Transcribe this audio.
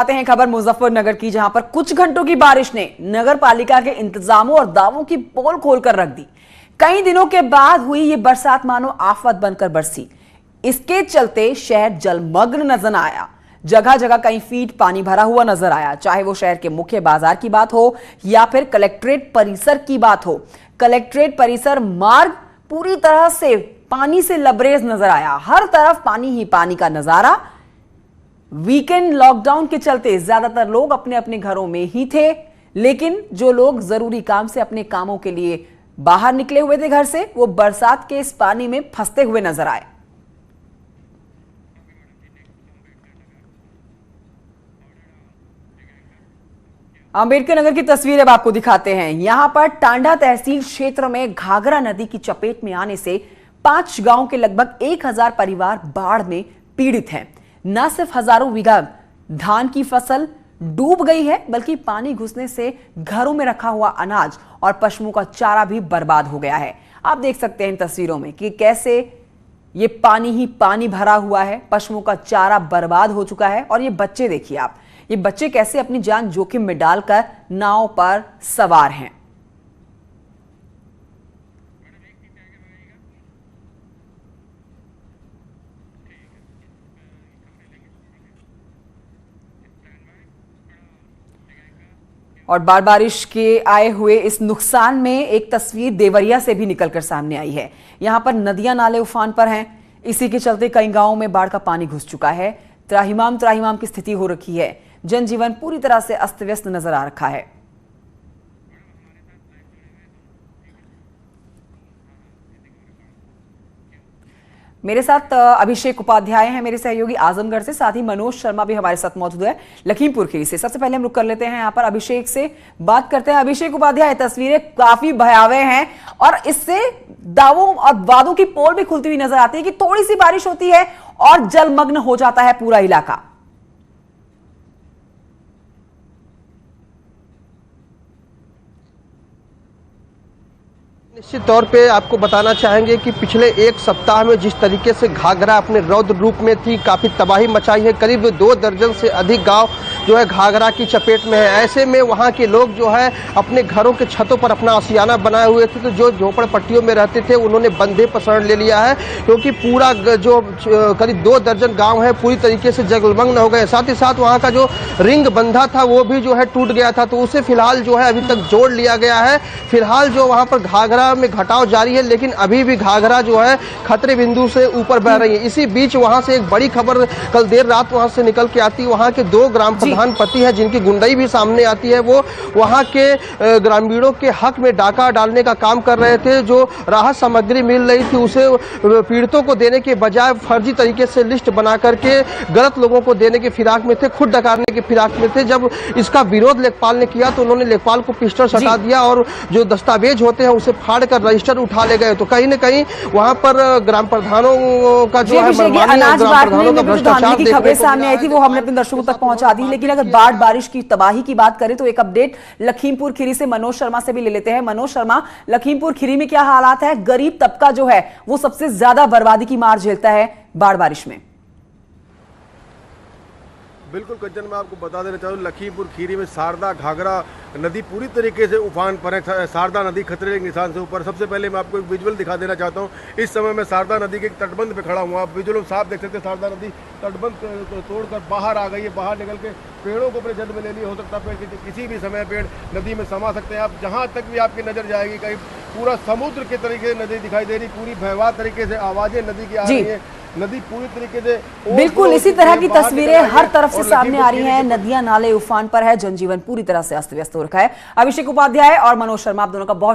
आते हैं खबर मुजफ्फरनगर की, जहां पर कुछ घंटों की बारिश ने नगर पालिका के इंतजामों और दावों की पोल खोलकर रख दी। कई दिनों के बाद हुई ये बरसात मानो आफत बनकर बरसी। इसके चलते शहर जलमग्न नजर आया। जगह जगह कई फीट पानी भरा हुआ नजर आया, चाहे वो शहर के मुख्य बाजार की बात हो या फिर कलेक्ट्रेट परिसर की बात हो। कलेक्ट्रेट परिसर मार्ग पूरी तरह से पानी से लबरेज नजर आया। हर तरफ पानी ही पानी का नजारा। वीकेंड लॉकडाउन के चलते ज्यादातर लोग अपने अपने घरों में ही थे, लेकिन जो लोग जरूरी काम से अपने कामों के लिए बाहर निकले हुए थे घर से, वो बरसात के इस पानी में फंसते हुए नजर आए। अंबेडकर नगर की तस्वीर अब आपको दिखाते हैं। यहां पर टांडा तहसील क्षेत्र में घाघरा नदी की चपेट में आने से 5 गांव के लगभग 1000 परिवार बाढ़ में पीड़ित हैं। न सिर्फ हजारों बीघा धान की फसल डूब गई है, बल्कि पानी घुसने से घरों में रखा हुआ अनाज और पशुओं का चारा भी बर्बाद हो गया है। आप देख सकते हैं इन तस्वीरों में कि कैसे ये पानी ही पानी भरा हुआ है, पशुओं का चारा बर्बाद हो चुका है। और ये बच्चे देखिए आप, ये बच्चे कैसे अपनी जान जोखिम में डालकर नाव पर सवार हैं। और बार बारिश के आए हुए इस नुकसान में एक तस्वीर देवरिया से भी निकलकर सामने आई है। यहां पर नदियां नाले उफान पर हैं। इसी के चलते कई गांवों में बाढ़ का पानी घुस चुका है। त्राहिमाम त्राहिमाम की स्थिति हो रखी है। जनजीवन पूरी तरह से अस्त व्यस्त नजर आ रखा है। मेरे साथ अभिषेक उपाध्याय हैं, मेरे सहयोगी आजमगढ़ से, साथ ही मनोज शर्मा भी हमारे साथ मौजूद है लखीमपुर खीरी से। सबसे पहले हम रुक कर लेते हैं यहाँ पर अभिषेक से बात करते हैं। अभिषेक उपाध्याय, तस्वीरें काफी भयावह हैं और इससे दावों और वादों की पोल भी खुलती हुई नजर आती है कि थोड़ी सी बारिश होती है और जलमग्न हो जाता है पूरा इलाका। निश्चित तौर पे आपको बताना चाहेंगे कि पिछले एक सप्ताह में जिस तरीके से घाघरा अपने रौद्र रूप में थी, काफ़ी तबाही मचाई है। करीब 2 दर्जन से अधिक गांव जो है घाघरा की चपेट में है। ऐसे में वहां के लोग जो है अपने घरों के छतों पर अपना आशियाना बनाए हुए थे, तो जो झोपड़पट्टियों में रहते थे उन्होंने बंधे पर शरण ले लिया है, क्योंकि पूरा जो करीब 2 दर्जन गाँव है पूरी तरीके से जलमग्न हो गए। साथ ही साथ वहाँ का जो रिंग बंधा था वो भी जो है टूट गया था, तो उसे फिलहाल जो है अभी तक जोड़ लिया गया है। फिलहाल जो वहाँ पर घाघरा में घटाव जारी है, लेकिन अभी भी घाघरा जो है खतरे बिंदु से ऊपर बह रही है। इसी बीच वहां से एक बड़ी खबर कल देर रात वहां से निकल के आती है। वहां के 2 ग्राम प्रधान पति है जिनकी गुंडाई भी सामने आती है। वो वहां के ग्रामीणों के हक में डाका डालने का काम कर रहे थे। जो राहत सामग्री मिल रही थी उसे पीड़ितों को देने के बजाय फर्जी तरीके से लिस्ट बना करके गलत लोगों को देने के फिराक में थे, खुद डकारने के फिराक में थे। जब इसका विरोध लेखपाल ने किया तो उन्होंने लेखपाल को पिस्टल सटा दिया और जो दस्तावेज होते हैं उसे फाड़ कर रजिस्टर उठा ले गए। तो कहीं न कहीं वहां पर ग्राम प्रधानों का जो है अनाज बांटने में जो धांधली की खबरें सामने आई थी वो हमने अपने दर्शकों तक पहुंचा दी। लेकिन अगर बाढ़ बारिश की तबाही की बात करें तो एक अपडेट लखीमपुर खीरी से मनोज शर्मा से भी ले लेते हैं। मनोज शर्मा, लखीमपुर खीरी में क्या हालात है? गरीब तबका जो है वो सबसे ज्यादा बर्बादी की मार झेलता है बाढ़ बारिश में। बिल्कुल कंचन, मैं आपको बता देना चाहूँ लखीमपुर खीरी में शारदा घाघरा नदी पूरी तरीके से उफान पर है। शारदा नदी खतरे के निशान से ऊपर। सबसे पहले मैं आपको एक विजुअल दिखा देना चाहता हूँ। इस समय मैं शारदा नदी के तटबंध पे खड़ा हूँ। आप विजुअल साफ देख सकते हैं, शारदा नदी तटबंध तोड़कर बाहर आ गई है। बाहर निकल के पेड़ों को अपने जद में ले लिया। हो सकता है पेड़ किसी भी समय पेड़ नदी में समा सकते हैं। आप जहाँ तक भी आपकी नजर जाएगी कहीं पूरा समुद्र के तरीके से नदी दिखाई दे रही, पूरी भयावह तरीके से आवाजें नदी की आ रही है। नदी पूरी तरीके से बिल्कुल इसी तरह की तस्वीरें हर तरफ से सामने आ रही हैं। नदियां नाले उफान पर है, जनजीवन पूरी तरह से अस्त व्यस्त हो रखा है। अभिषेक उपाध्याय और मनोज शर्मा, आप दोनों का बहुत